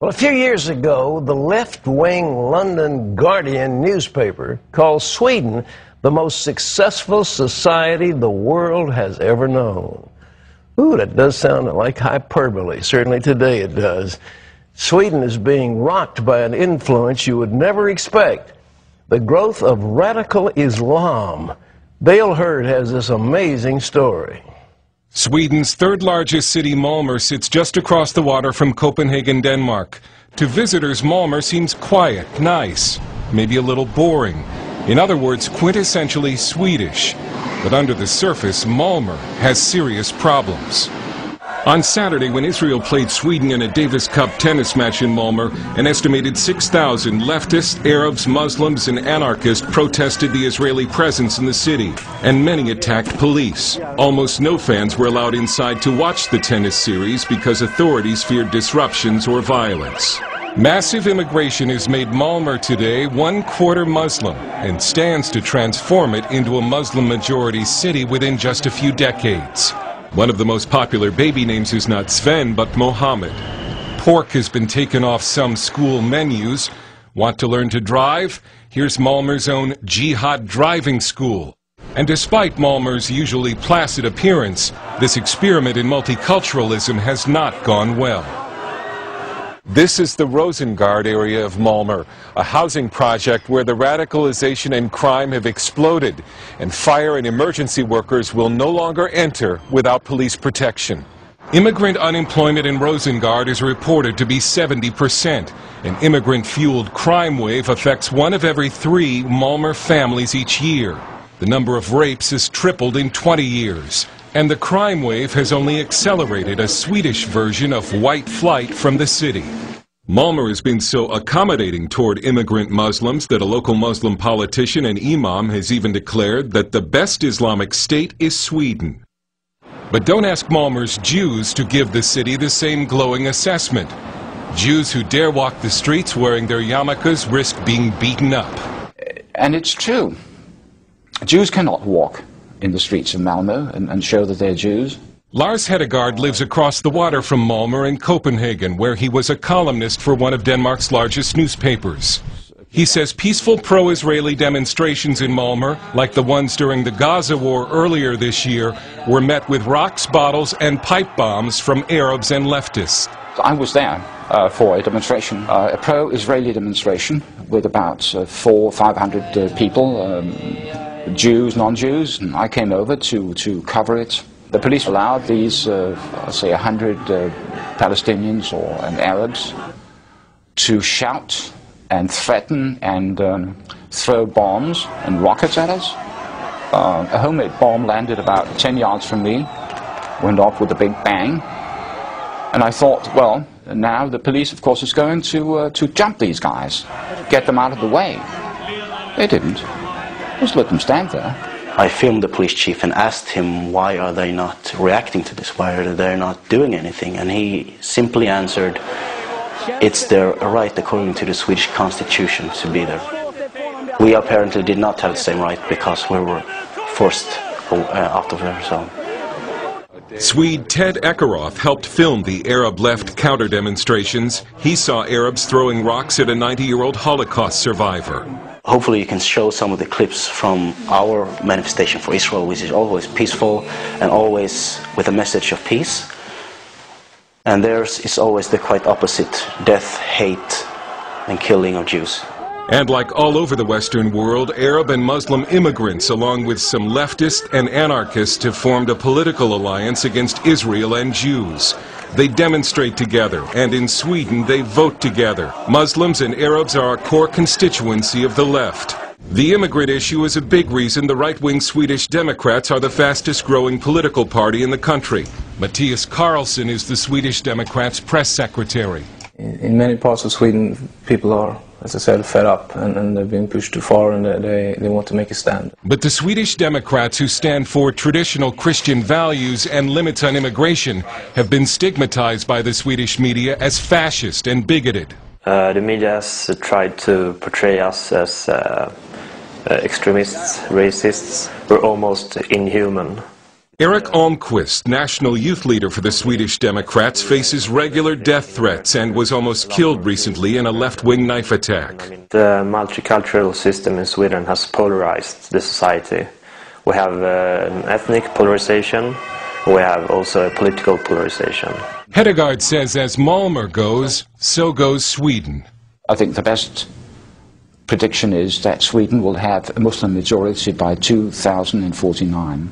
Well, a few years ago, the left-wing London Guardian newspaper called Sweden the most successful society the world has ever known. Ooh, that does sound like hyperbole. Certainly today it does. Sweden is being rocked by an influence you would never expect: the growth of radical Islam. Dale Hurd has this amazing story. Sweden's third-largest city, Malmö, sits just across the water from Copenhagen, Denmark. To visitors, Malmö seems quiet, nice, maybe a little boring. In other words, quintessentially Swedish. But under the surface, Malmö has serious problems. On Saturday, when Israel played Sweden in a Davis Cup tennis match in Malmö, an estimated 6,000 leftists, Arabs, Muslims, and anarchists protested the Israeli presence in the city, and many attacked police. Almost no fans were allowed inside to watch the tennis series because authorities feared disruptions or violence. Massive immigration has made Malmö today 1/4 Muslim and stands to transform it into a Muslim-majority city within just a few decades. One of the most popular baby names is not Sven, but Mohammed. Pork has been taken off some school menus. Want to learn to drive? Here's Malmö's own Jihad Driving School. And despite Malmö's usually placid appearance, this experiment in multiculturalism has not gone well. This is the Rosengård area of Malmö, a housing project where the radicalization and crime have exploded, and fire and emergency workers will no longer enter without police protection. Immigrant unemployment in Rosengård is reported to be 70%. An immigrant-fueled crime wave affects 1 of every 3 Malmö families each year. The number of rapes has tripled in 20 years. And the crime wave has only accelerated a Swedish version of white flight from the city. Malmö has been so accommodating toward immigrant Muslims that a local Muslim politician and imam has even declared that the best Islamic state is Sweden. But don't ask Malmö's Jews to give the city the same glowing assessment. Jews who dare walk the streets wearing their yarmulkes risk being beaten up. And it's true. Jews cannot walk in the streets of Malmö and show that they're Jews. Lars Hedegaard lives across the water from Malmö in Copenhagen, where he was a columnist for one of Denmark's largest newspapers. He says peaceful pro-Israeli demonstrations in Malmö, like the ones during the Gaza war earlier this year, were met with rocks, bottles, and pipe bombs from Arabs and leftists. I was there for a demonstration, a pro-Israeli demonstration with about 400 or 500 people, Jews, non-Jews, and I came over to cover it. The police allowed these, say, 100 Palestinians and Arabs to shout and threaten and throw bombs and rockets at us. A homemade bomb landed about 10 yards from me, went off with a big bang, and I thought, well, now the police, of course, is going to jump these guys, get them out of the way. They didn't. Just let them stand there. I filmed the police chief and asked him, why are they not reacting to this? Why are they not doing anything? And he simply answered, it's their right according to the Swedish constitution to be there. We apparently did not have the same right because we were forced out of there. So. Swede Ted Ekeroth helped film the Arab left counter-demonstrations. He saw Arabs throwing rocks at a 90-year-old Holocaust survivor. Hopefully you can show some of the clips from our manifestation for Israel, which is always peaceful and always with a message of peace. And theirs is always the quite opposite: death, hate, and killing of Jews. And like all over the Western world, Arab and Muslim immigrants, along with some leftists and anarchists, have formed a political alliance against Israel and Jews. They demonstrate together, and in Sweden they vote together. Muslims and Arabs are a core constituency of the left. The immigrant issue is a big reason the right-wing Swedish Democrats are the fastest-growing political party in the country. Mattias Karlsson is the Swedish Democrats' press secretary. In many parts of Sweden, people are, as I said, fed up and they've been pushed too far and they want to make a stand. But the Swedish Democrats, who stand for traditional Christian values and limits on immigration, have been stigmatized by the Swedish media as fascist and bigoted. The media has tried to portray us as extremists, racists. We're almost inhuman. Eric Almqvist, national youth leader for the Swedish Democrats, faces regular death threats and was almost killed recently in a left-wing knife attack. The multicultural system in Sweden has polarized the society. We have an ethnic polarization, we have also a political polarization. Hedegaard says as Malmö goes, so goes Sweden. I think the best prediction is that Sweden will have a Muslim majority by 2049.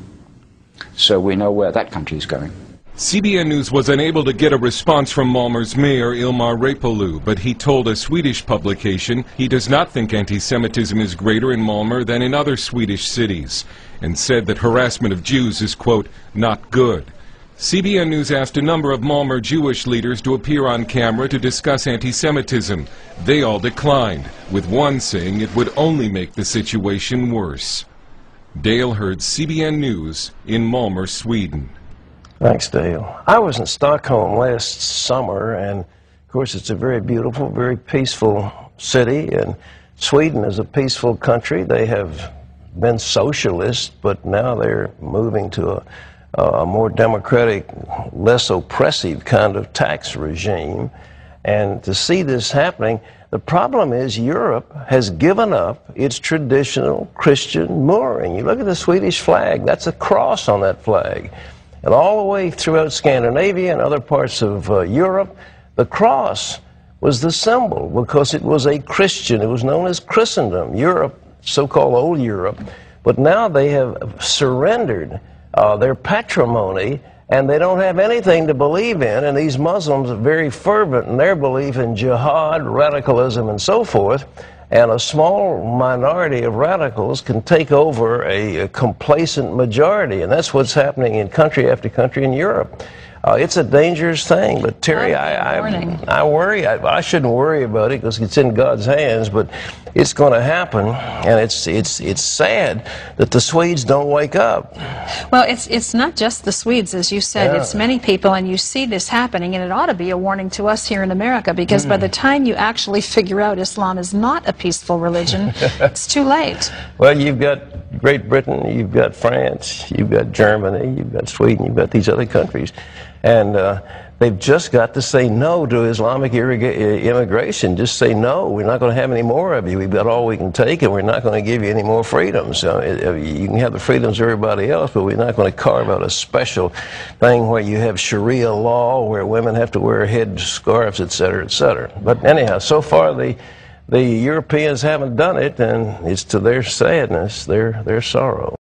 So we know where that country is going. CBN News was unable to get a response from Malmö's mayor, Ilmar Reepalu, but he told a Swedish publication he does not think anti-Semitism is greater in Malmö than in other Swedish cities, and said that harassment of Jews is, quote, not good. CBN News asked a number of Malmö Jewish leaders to appear on camera to discuss anti-Semitism. They all declined, with one saying it would only make the situation worse. Dale Hurd, CBN News in Malmö, Sweden. Thanks, Dale. I was in Stockholm last summer, and of course it's a very beautiful, very peaceful city, and Sweden is a peaceful country. They have been socialist, but now they're moving to a more democratic, less oppressive kind of tax regime. And to see this happening, the problem is Europe has given up its traditional Christian mooring. You look at the Swedish flag, that's a cross on that flag. And all the way throughout Scandinavia and other parts of Europe, the cross was the symbol because it was a Christian. It was known as Christendom, Europe, so-called old Europe. But now they have surrendered their patrimony, and they don't have anything to believe in, and these Muslims are very fervent in their belief in jihad, radicalism, and so forth, and a small minority of radicals can take over a complacent majority, and that's what's happening in country after country in Europe. It's a dangerous thing, but Terry, I worry. I shouldn't worry about it because it's in God's hands, but it's going to happen, and it's sad that the Swedes don't wake up. Well, it's not just the Swedes, as you said. It's many people, and you see this happening, and it ought to be a warning to us here in America, because by the time you actually figure out Islam is not a peaceful religion, it's too late. Well, you've got Great Britain, you've got France, you've got Germany, you've got Sweden, you've got these other countries. And they've just got to say no to Islamic immigration. Just say no. We're not going to have any more of you. We've got all we can take, and we're not going to give you any more freedoms. You can have the freedoms of everybody else, but we're not going to carve out a special thing where you have Sharia law, where women have to wear head scarves, et cetera, et cetera. But anyhow, so far the Europeans haven't done it, and it's to their sadness, their sorrow.